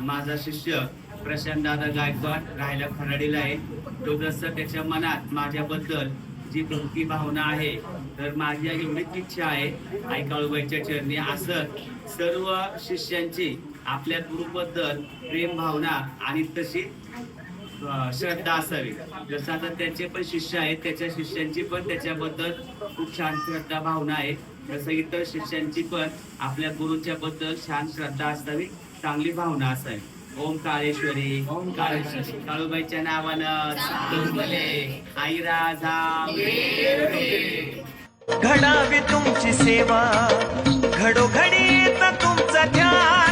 माझा शिष्य प्रशांत दादा गायकवाड राहायला खराडीला आहे. तो जसं त्याच्या मनात माझ्याबद्दल जी भक्ती भावना आहे, तर माझी एवढीच इच्छा आहे आई काळूबाईच्या चरणी असं सर्व शिष्यांची आपल्या गुरुबद्दल प्रेम भावना आणि तशी श्रद्धा असावी. जसं आता त्याचे पण शिष्य आहेत, त्याच्या शिष्यांची पण त्याच्याबद्दल खूप छान श्रद्धा भावना आहे. जसं इतर शिष्यांची पण आपल्या गुरुच्या बद्दल छान श्रद्धा असावी, चांगली भावना असावी. ओम काळेश्वरी, ओम काळेश्वरी. काळूबाईच्या नावानं आई राधा घडावी तुमची सेवा, घडोघडी तुमचा ध्यान.